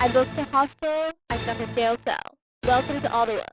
I booked a hostel, I got a jail cell. Welcome to Ottawa.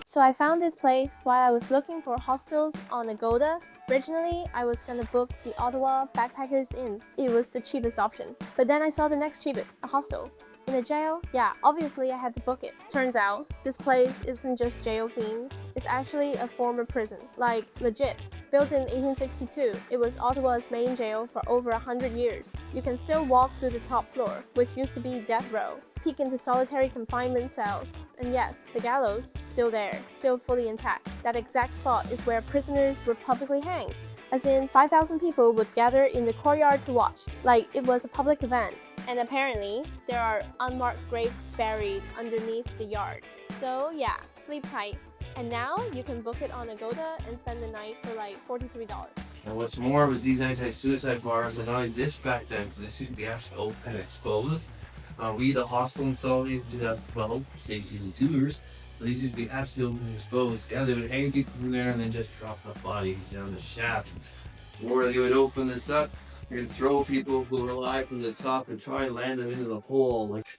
So I found this place while I was looking for hostels on Agoda. Originally, I was gonna book the Ottawa Backpackers Inn. It was the cheapest option. But then I saw the next cheapest, a hostel. In a jail? Yeah, obviously I had to book it. Turns out, this place isn't just jail themed, it's actually a former prison. Like, legit. Built in 1862, it was Ottawa's main jail for over 100 years. You can still walk through the top floor, which used to be death row, peek into solitary confinement cells. And yes, the gallows, still there, still fully intact. That exact spot is where prisoners were publicly hanged. As in, 5,000 people would gather in the courtyard to watch, like it was a public event. And apparently, there are unmarked graves buried underneath the yard. So yeah, sleep tight. And now you can book it on Agoda and spend the night for like $43. And what's more was these anti-suicide bars did not exist back then, because this used to be actually open and exposed. We, the hostel, installed these in 2012 for safety of the tours. So these used to be absolutely open and exposed. Yeah, they would hang people from there and then just drop the bodies down the shaft. Or they would open this up and throw people who were alive from the top and try and land them into the hole. Like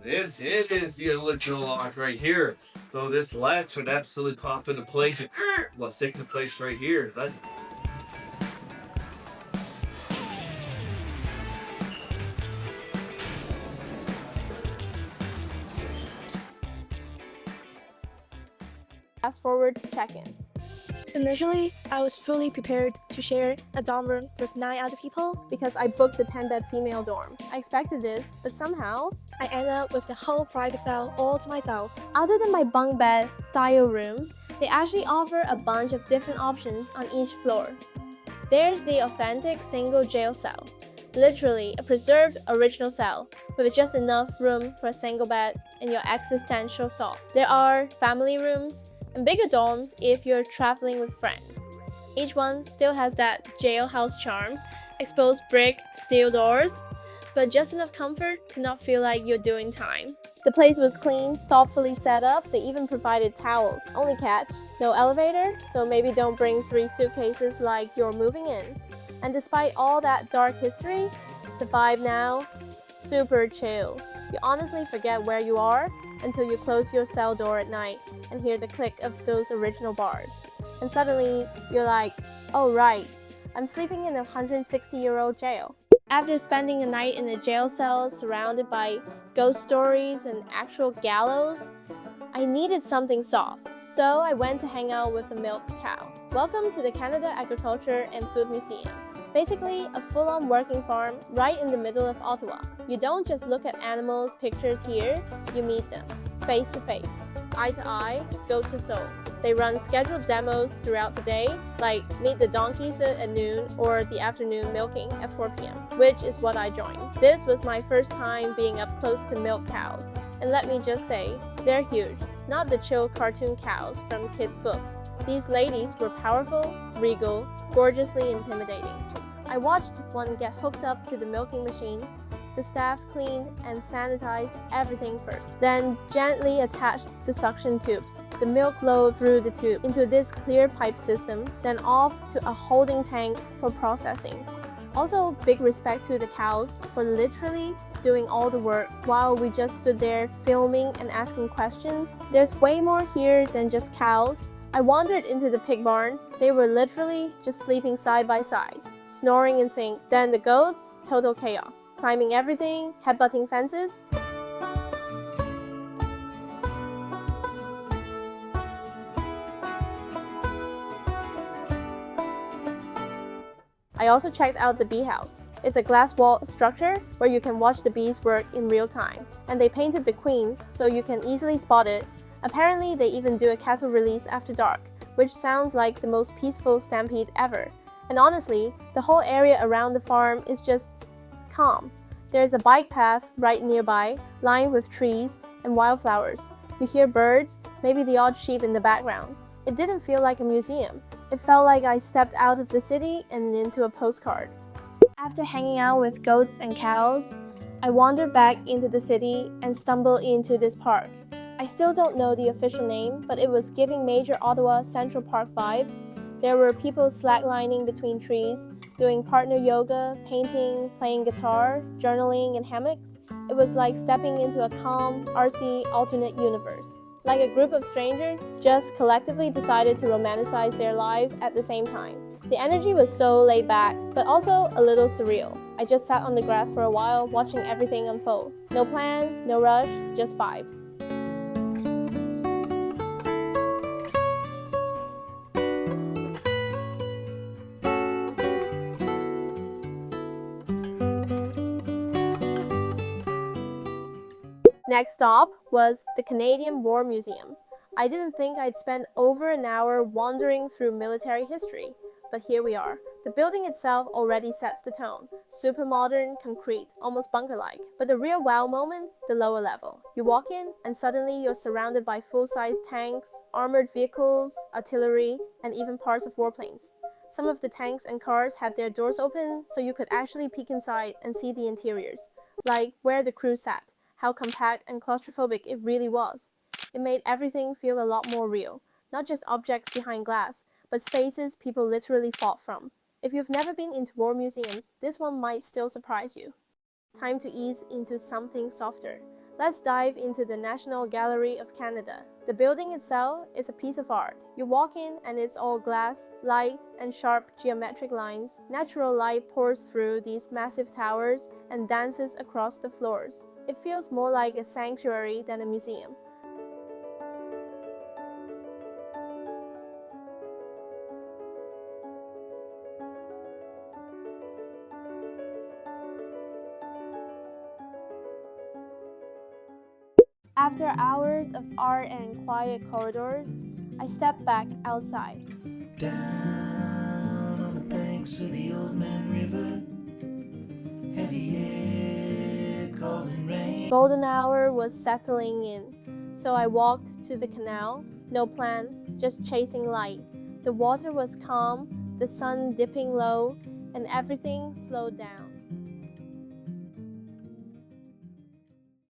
this is the original lock right here. So this latch would absolutely pop into place and well, stick into place right here. So that's Fast forward to check-in. Initially, I was fully prepared to share a dorm room with 9 other people Because I booked the 10-bed female dorm. I expected this, but somehow, I ended up with the whole private cell all to myself. other than my bunk bed style room, they actually offer a bunch of different options on each floor. There's the authentic single jail cell, literally a preserved original cell with just enough room for a single bed and your existential thought. There are family rooms and bigger dorms if you're traveling with friends. Each one still has that jailhouse charm, exposed brick, steel doors, but just enough comfort to not feel like you're doing time. The place was clean, thoughtfully set up. They even provided towels. Only catch, no elevator, so maybe don't bring 3 suitcases like you're moving in. And despite all that dark history, the vibe now, super chill. You honestly forget where you are until you close your cell door at night and hear the click of those original bars. And suddenly, you're like, oh right, I'm sleeping in a 160-year-old jail. After spending a night in a jail cell surrounded by ghost stories and actual gallows, I needed something soft, so I went to hang out with a milk cow. Welcome to the Canada Agriculture and Food Museum. Basically, a full-on working farm right in the middle of Ottawa. You don't just look at animals' pictures here, you meet them, face to face, eye to eye, goat to soul. They run scheduled demos throughout the day, like meet the donkeys at noon or the afternoon milking at 4 p.m., which is what I joined. This was my first time being up close to milk cows, and let me just say, they're huge, not the chill cartoon cows from kids' books. These ladies were powerful, regal, gorgeously intimidating. I watched one get hooked up to the milking machine. The staff cleaned and sanitized everything first, then gently attached the suction tubes. The milk flowed through the tube into this clear pipe system, then off to a holding tank for processing. Also, big respect to the cows for literally doing all the work while we just stood there filming and asking questions. There's way more here than just cows. I wandered into the pig barn. They were literally just sleeping side by side, snoring in sync. Then the goats, total chaos. Climbing everything, headbutting fences. I also checked out the bee house. It's a glass wall structure where you can watch the bees work in real time. And they painted the queen so you can easily spot it. Apparently, they even do a cattle release after dark, which sounds like the most peaceful stampede ever. And honestly, the whole area around the farm is just calm. There's a bike path right nearby, lined with trees and wildflowers. You hear birds, maybe the odd sheep in the background. It didn't feel like a museum. It felt like I stepped out of the city and into a postcard. After hanging out with goats and cows, I wandered back into the city and stumbled into this park. I still don't know the official name, but it was giving major Ottawa Central Park vibes. There were people slacklining between trees, doing partner yoga, painting, playing guitar, journaling in hammocks. It was like stepping into a calm, artsy, alternate universe. Like a group of strangers just collectively decided to romanticize their lives at the same time. The energy was so laid back, but also a little surreal. I just sat on the grass for a while, watching everything unfold. No plan, no rush, just vibes. Next stop was the Canadian War Museum. I didn't think I'd spend over an hour wandering through military history, but here we are. The building itself already sets the tone. Super modern, concrete, almost bunker-like. But the real wow moment, the lower level. You walk in and suddenly you're surrounded by full-size tanks, armored vehicles, artillery, and even parts of warplanes. Some of the tanks and cars had their doors open so you could actually peek inside and see the interiors, like where the crew sat, how compact and claustrophobic it really was. It made everything feel a lot more real, not just objects behind glass, but spaces people literally fought from. If you've never been into war museums, this one might still surprise you. Time to ease into something softer. Let's dive into the National Gallery of Canada. The building itself is a piece of art. You walk in and it's all glass, light, and sharp geometric lines. Natural light pours through these massive towers and dances across the floors. It feels more like a sanctuary than a museum. After hours of art and quiet corridors, I stepped back outside. Down on the banks of the Old Man River, heavy air calling rain. Golden hour was settling in, so I walked to the canal. No plan, just chasing light. The water was calm, the sun dipping low, and everything slowed down.